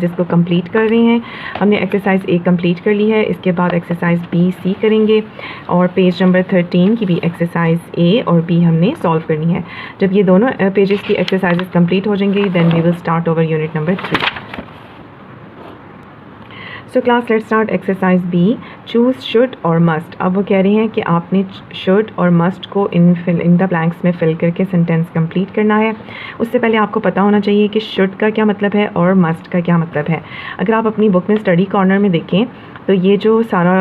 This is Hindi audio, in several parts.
एक्सरसाइजेस को कंप्लीट कर रहे हैं। हमने एक्सरसाइज ए कंप्लीट कर ली है, इसके बाद एक्सरसाइज बी सी करेंगे और पेज नंबर 13 की भी एक्सरसाइज ए और बी हमने सॉल्व करनी है। जब ये दोनों पेजेस की एक्सरसाइजेस कंप्लीट हो जाएंगी then we will start over unit number 3। So class let's start exercise b, choose should और मस्ट। अब वो कह रहे हैं कि आपने शुड और मस्ट को इन द ब्लैंक्स में फिल करके सेंटेंस कंप्लीट करना है। उससे पहले आपको पता होना चाहिए कि शुड का क्या मतलब है और मस्ट का क्या मतलब है। अगर आप अपनी बुक में स्टडी कॉर्नर में देखें तो ये जो सारा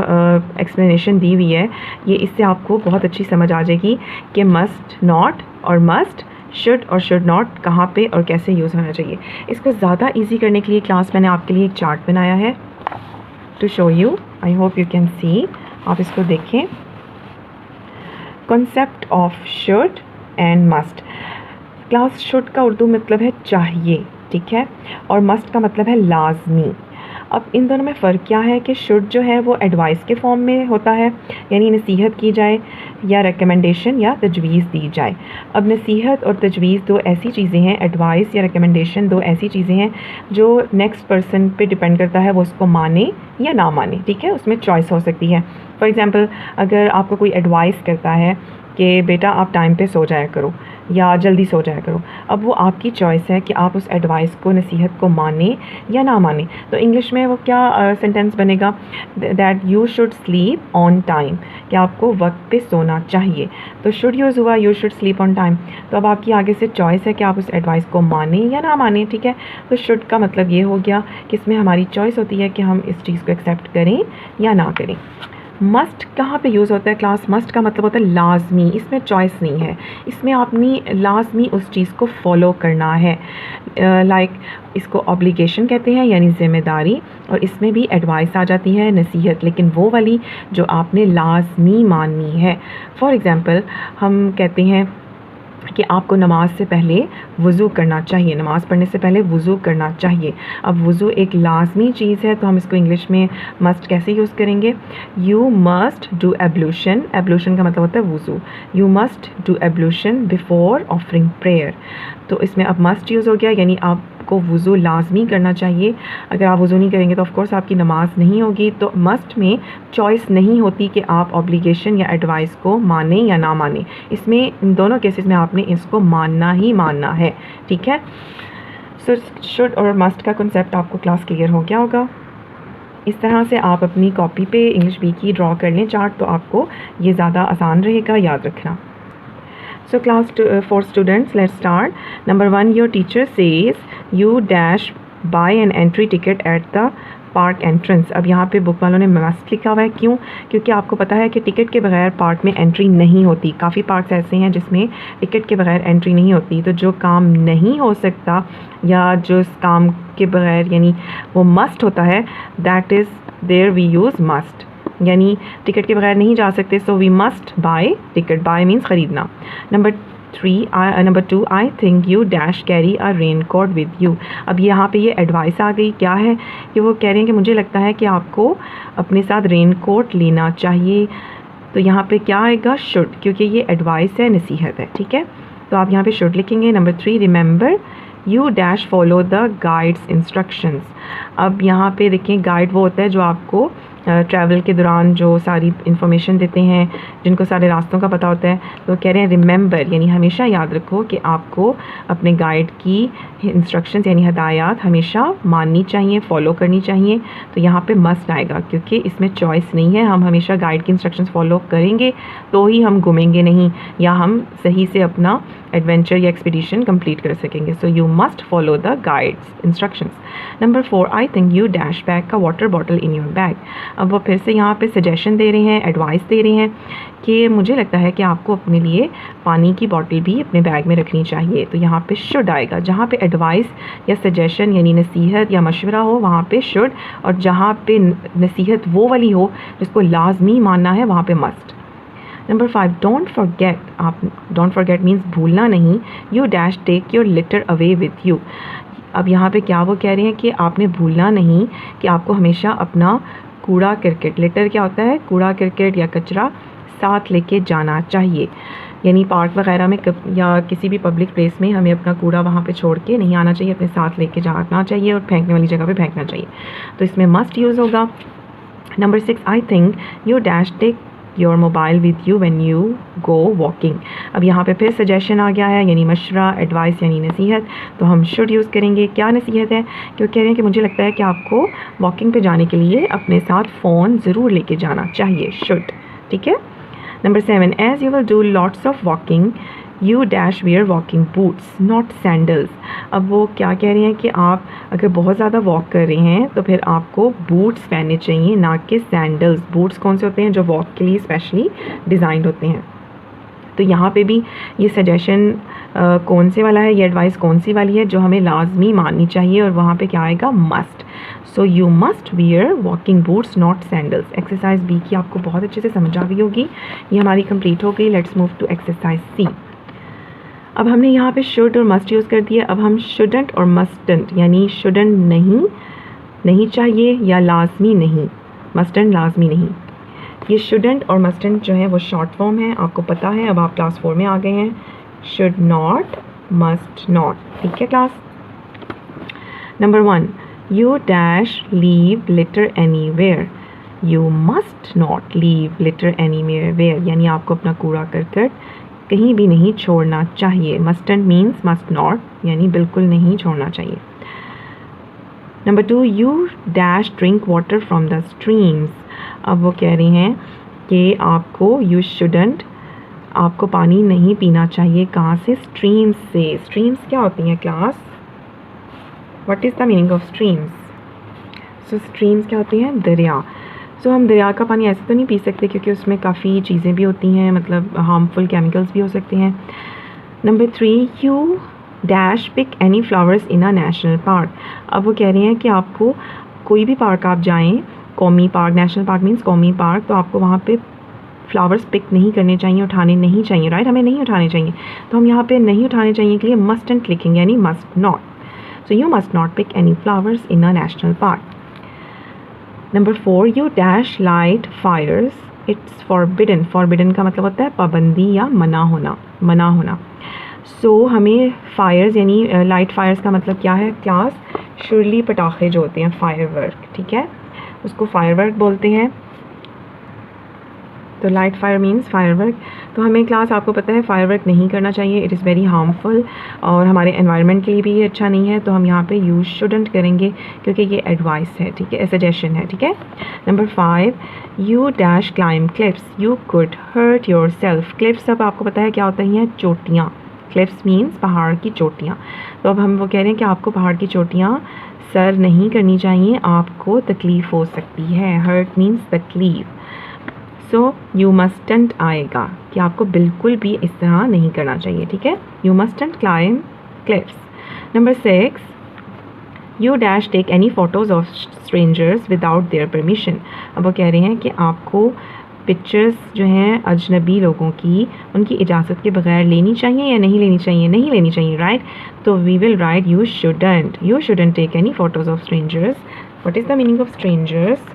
एक्सप्लेनेशन दी हुई है ये इससे आपको बहुत अच्छी समझ आ जाएगी कि मस्ट नॉट और मस्ट, शुड और शुड नॉट कहाँ पे और कैसे यूज़ होना चाहिए। इसको ज़्यादा ईजी करने के लिए क्लास मैंने आपके लिए एक चार्ट बनाया है to show you, I hope you can see. आप इसको देखें। Concept of should and must. Class should का उर्दू मतलब है चाहिए, ठीक है, और मस्ट का मतलब है लाजमी। अब इन दोनों में फ़र्क क्या है कि शुड जो है वो एडवाइस के फॉर्म में होता है, यानी नसीहत की जाए या रिकमेंडेशन या तजवीज़ दी जाए। अब नसीहत और तजवीज़ दो ऐसी चीज़ें हैं, एडवाइस या रिकमेंडेशन दो ऐसी चीज़ें हैं जो नेक्स्ट पर्सन पे डिपेंड करता है वो उसको माने या ना माने, ठीक है, उसमें चॉइस हो सकती है। फॉर एग्ज़ाम्पल अगर आपको कोई एडवाइस करता है कि बेटा आप टाइम पे सो जाया करो या जल्दी सो जाया करो, अब वो आपकी चॉइस है कि आप उस एडवाइस को, नसीहत को माने या ना माने। तो इंग्लिश में वो क्या सेंटेंस बनेगा, that you should sleep on time, कि आपको वक्त पे सोना चाहिए। तो शुड यूज़ हुआ, you should sleep on time. तो अब आपकी आगे से चॉइस है कि आप उस एडवाइस को माने या ना माने, ठीक है। तो शुड का मतलब ये हो गया कि इसमें हमारी चॉइस होती है कि हम इस चीज़ को एक्सेप्ट करें या ना करें। मस्ट कहाँ पे यूज़ होता है क्लास? मस्ट का मतलब होता है लाजमी, इसमें चॉइस नहीं है, इसमें आपने लाजमी उस चीज़ को फॉलो करना है। लाइक इसको ऑब्लिगेशन कहते हैं यानी ज़िम्मेदारी, और इसमें भी एडवाइस आ जाती है, नसीहत, लेकिन वो वाली जो आपने लाजमी माननी है। फॉर एग्ज़ाम्पल हम कहते हैं कि आपको नमाज से पहले वज़ू करना चाहिए, नमाज़ पढ़ने से पहले वज़ू करना चाहिए। अब वज़ू एक लाजमी चीज़ है तो हम इसको इंग्लिश में मस्ट कैसे यूज़ करेंगे? You must do ablution, ablution का मतलब होता है वज़ू, you must do ablution before offering prayer. तो इसमें अब मस्ट यूज़ हो गया, यानी आपको वज़ू लाजमी करना चाहिए। अगर आप वज़ू नहीं करेंगे तो ऑफ कोर्स आपकी नमाज नहीं होगी। तो मस्ट में चॉइस नहीं होती कि आप ऑब्लिगेशन या एडवाइस को माने या ना माने, इसमें इन दोनों केसेस में आपने इसको मानना ही मानना है, ठीक है। सो शुड और मस्ट का कॉन्सेप्ट आपको क्लास क्लियर हो गया होगा। इस तरह से आप अपनी कॉपी पे इंग्लिश बी की ड्रॉ कर लें चार्ट, तो आपको ये ज़्यादा आसान रहेगा याद रखना। So class for students, let's start. Number 1, your teacher says you dash buy an entry ticket at the park entrance. अब यहाँ पे बुक वालों ने मस्ट लिखा हुआ है, क्यों? क्योंकि आपको पता है कि टिकट के बगैर पार्क में एंट्री नहीं होती। काफ़ी पार्क्स ऐसे हैं जिसमें टिकट के बगैर एंट्री नहीं होती। तो जो काम नहीं हो सकता या जो उस काम के बगैर यानी वो मस्ट होता है, that is there we use must, यानी टिकट के बगैर नहीं जा सकते, so we must buy ticket. Buy means ख़रीदना। Number 2, I think you dash carry a raincoat with you. अब यहाँ पे ये एडवाइस आ गई, क्या है कि वो कह रहे हैं कि मुझे लगता है कि आपको अपने साथ रेन कोट लेना चाहिए। तो यहाँ पे क्या आएगा? शुड, क्योंकि ये एडवाइस है, नसीहत है, ठीक है। तो आप यहाँ पे शुड लिखेंगे। Number 3, remember you dash follow the guides instructions. अब यहाँ पे देखें, गाइड वो होता है जो आपको ट्रैवल के दौरान जो सारी इन्फॉर्मेशन देते हैं, जिनको सारे रास्तों का पता होता है। तो कह रहे हैं रिमेंबर, यानी हमेशा याद रखो कि आपको अपने गाइड की इंस्ट्रक्शंस यानी हदायत हमेशा माननी चाहिए, फॉलो करनी चाहिए। तो यहाँ पे मस्ट आएगा क्योंकि इसमें चॉइस नहीं है, हम हमेशा गाइड की इंस्ट्रक्शंस फॉलो करेंगे तो ही हम घूमेंगे नहीं या हम सही से अपना एडवेंचर या एक्सपीडिशन कंप्लीट कर सकेंगे। So you must follow the guides instructions. Number 4, I think you dash pack का water bottle in your bag. अब वो फिर से यहाँ पे सजेशन दे रहे हैं, एडवाइस दे रहे हैं कि मुझे लगता है कि आपको अपने लिए पानी की बोतल भी अपने बैग में रखनी चाहिए। तो यहाँ पे शुड आएगा। जहाँ पे एडवाइस या सजेशन यानी नसीहत या मशवरा हो वहाँ पे शुड, और जहाँ पे नसीहत वो वाली हो जिसको लाजमी मानना है वहाँ पे मस्ट। Number 5, don't forget. आप डोंट फॉरगेट मीन्स भूलना नहीं। You dash take your litter away with you. अब यहाँ पे क्या वो कह रहे हैं कि आपने भूलना नहीं कि आपको हमेशा अपना कूड़ा करकट, लिटर क्या होता है? कूड़ा करकट या कचरा, साथ लेके जाना चाहिए। यानी पार्क वगैरह में या किसी भी पब्लिक प्लेस में हमें अपना कूड़ा वहाँ पे छोड़ के नहीं आना चाहिए, अपने साथ लेके जाना चाहिए और फेंकने वाली जगह पे फेंकना चाहिए। तो इसमें मस्ट यूज़ होगा। Number 6, I think you dash take your mobile with you when you go walking. अब यहाँ पे फिर सजेशन आ गया है, यानी मशवरा, एडवाइस यानी नसीहत। तो हम शुड यूज़ करेंगे। क्या नसीहत है? क्योंकि कह रहे हैं कि मुझे लगता है कि आपको वॉकिंग पे जाने के लिए अपने साथ फ़ोन ज़रूर लेके जाना चाहिए, शुड। ठीक है। Number 7, as you will do lots of walking you dash wear walking boots not sandals. अब वो क्या कह रहे हैं कि आप अगर बहुत ज़्यादा वॉक कर रहे हैं तो फिर आपको बूट्स पहनने चाहिए, ना कि सैंडल्स। बूट्स कौन से होते हैं? जो वॉक के लिए स्पेशली डिज़ाइंड होते हैं। तो यहाँ पे भी ये सजेशन कौन से वाला है, ये एडवाइस कौन सी वाली है जो हमें लाजमी माननी चाहिए? और वहाँ पे क्या आएगा? Must. So you must wear walking boots not sandals. Exercise b की आपको बहुत अच्छे से समझ आ गई होगी, ये हमारी कंप्लीट हो गई। लेट्स मूव टू एक्सरसाइज सी। अब हमने यहाँ पे शुड और मस्ट यूज़ कर दिया। अब हम शुडंट और मस्टंट, यानी शुडंट नहीं चाहिए या लाजमी नहीं, मस्टंट लाजमी नहीं। ये शुडंट और मस्टंट जो है वो शॉर्ट फॉर्म है, आपको पता है। अब आप क्लास 4 में आ गए हैं। Should not, must not. ठीक है class. Number 1, you dash leave litre anywhere. You must not leave litre anywhere, यानी आपको अपना कूड़ा करकट कहीं भी नहीं छोड़ना चाहिए। मस्टंट मीन्स मस्ट नॉट, यानी बिल्कुल नहीं छोड़ना चाहिए। Number 2, you dash drink water from the streams. अब वो कह रही हैं कि आपको यू शुडंट, आपको पानी नहीं पीना चाहिए। कहाँ से? स्ट्रीम्स से। स्ट्रीम्स क्या होती हैं class? What is the meaning of streams? So streams क्या होती हैं? दरिया। सो हम दरिया का पानी ऐसे तो नहीं पी सकते क्योंकि उसमें काफ़ी चीज़ें भी होती हैं, मतलब हार्मफुल केमिकल्स भी हो सकते हैं। Number 3, you dash pick any flowers in a national park. अब वो कह रहे हैं कि आपको कोई भी पार्क आप जाएं, कौमी पार्क, नेशनल पार्क मीन्स कौमी पार्क, तो आपको वहाँ पे फ्लावर्स पिक नहीं करने चाहिए, उठाने नहीं चाहिए, राइट? हमें नहीं उठाने चाहिए। तो हम यहाँ पे नहीं उठाने चाहिए के लिए मस्टंट लिखेंगे, यानी must not. So you must not pick any flowers in a national park. Number 4, you dash light fires it's forbidden. Forbidden का मतलब होता है पाबंदी या मना होना। सो हमें फायर्स यानी लाइट फायर्स का मतलब क्या है क्लास? शुरली पटाखे जो होते हैं, फायरवर्क। ठीक है, उसको फायरवर्क बोलते हैं। तो लाइट फायर मीन्स फायरवर्क। तो हमें क्लास, आपको पता है, फायरवर्क नहीं करना चाहिए। इट इज़ वेरी हार्मफुल और हमारे एनवायरनमेंट के लिए भी ये अच्छा नहीं है। तो हम यहाँ पे यूज शुडंट करेंगे क्योंकि ये एडवाइस है, ठीक है, सजेशन है। ठीक है। Number 5, you dash climb cliffs you could hurt your self. Cliffs अब आपको पता है क्या होता है? चोटियाँ। क्लिफ्स मीन्स पहाड़ की चोटियाँ। तो अब हम वो कह रहे हैं कि आपको पहाड़ की चोटियाँ सर नहीं करनी चाहिए, आपको तकलीफ़ हो सकती है। हर्ट मीन्स तकलीफ़। सो यू मस्टंट आएगा कि आपको बिल्कुल भी इस तरह नहीं करना चाहिए। ठीक है, you mustn't climb cliffs. Number 6, you dash take any photos of strangers without their permission. अब वो कह रहे हैं कि आपको पिक्चर्स जो हैं अजनबी लोगों की, उनकी इजाज़त के बगैर लेनी चाहिए या नहीं लेनी चाहिए? नहीं लेनी चाहिए, राइट? तो we will write you shouldn't take any photos of strangers. What is the meaning of strangers?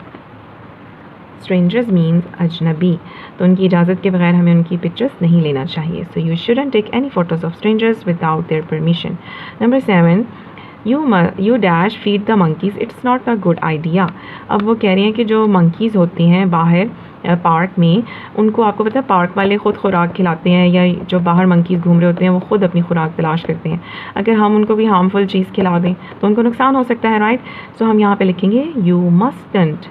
Strangers means अजनबी। तो उनकी इजाज़त के बगैर हमें उनकी पिक्चर्स नहीं लेना चाहिए। So you shouldn't take any photos of strangers without their permission. Number 7, you dash feed the monkeys it's not a good idea. अब वो कह रहे हैं कि जो मंकीज़ होते हैं बाहर पार्क में, उनको आपको पता है पार्क वाले ख़ुद खुराक खिलाते हैं, या जो बाहर मंकीज़ घूम रहे होते हैं वो ख़ुद अपनी खुराक तलाश करते हैं। अगर हम उनको भी हार्मफुल चीज़ खिला दें तो उनको नुकसान हो सकता है, राइट? सो हम यहाँ पे लिखेंगे यू मस्टंट,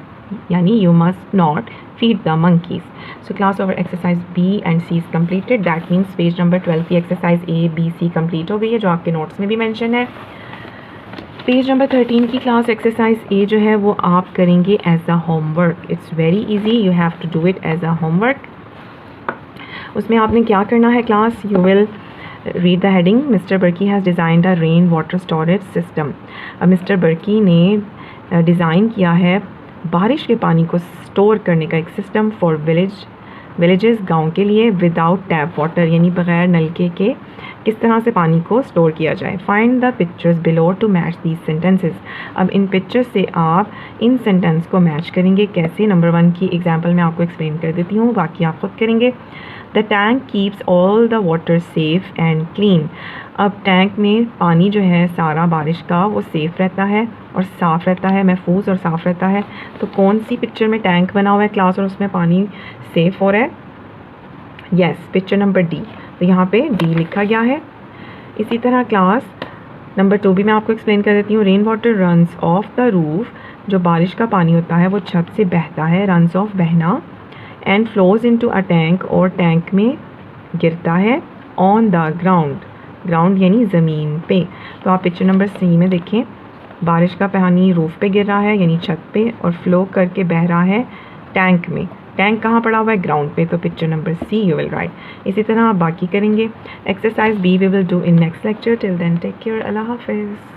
यानी you must not feed the monkeys. So class over exercise B and C is completed. That means page number 12 की exercise A, B, C complete हो गई है, जो आपके नोट्स में भी मेंशन है। पेज नंबर 13 की क्लास एक्सरसाइज A जो है वो आप करेंगे as a homework. It's very easy, you have to do it as a homework. उसमें आपने क्या करना है class? You will read the heading, mister Barky has designed a rain water storage system. अब मिस्टर बर्की ने डिज़ाइन किया है बारिश के पानी को स्टोर करने का एक सिस्टम फॉर विलेजेस, गांव के लिए, विदाउट टैप वाटर, यानी बग़ैर नलके के किस तरह से पानी को स्टोर किया जाए। Find the pictures below to match these sentences. अब इन पिक्चर्स से आप इन सेंटेंस को मैच करेंगे। कैसे? नंबर 1 की एग्जांपल मैं आपको एक्सप्लेन कर देती हूँ, बाकी आप खुद करेंगे। The tank keeps all the water safe and clean. अब टैंक में पानी जो है सारा बारिश का वो सेफ़ रहता है और साफ़ रहता है, महफूज और साफ़ रहता है। तो कौन सी पिक्चर में टैंक बना हुआ है क्लास और उसमें पानी सेफ़ हो रहा है? Yes, picture number D. तो यहाँ पे डी लिखा गया है। इसी तरह क्लास नंबर 2 भी मैं आपको एक्सप्लेन कर देती हूँ। Rain water runs off the roof. जो बारिश का पानी होता है वो छत से बहता है, रन्स ऑफ बहना, and flows into a tank और टैंक में गिरता है, ऑन द ग्राउंड, ग्राउंड यानी ज़मीन पे। तो आप पिक्चर नंबर सी में देखें, बारिश का पानी रूफ पे गिर रहा है यानी छत पे, और फ्लो करके बह रहा है टैंक में। टैंक कहाँ पड़ा हुआ है? ग्राउंड पे। तो picture number C you will write. इसी तरह आप बाकी करेंगे। Exercise B we will do in next lecture. Till then take care, अल्लाह हाफिज़।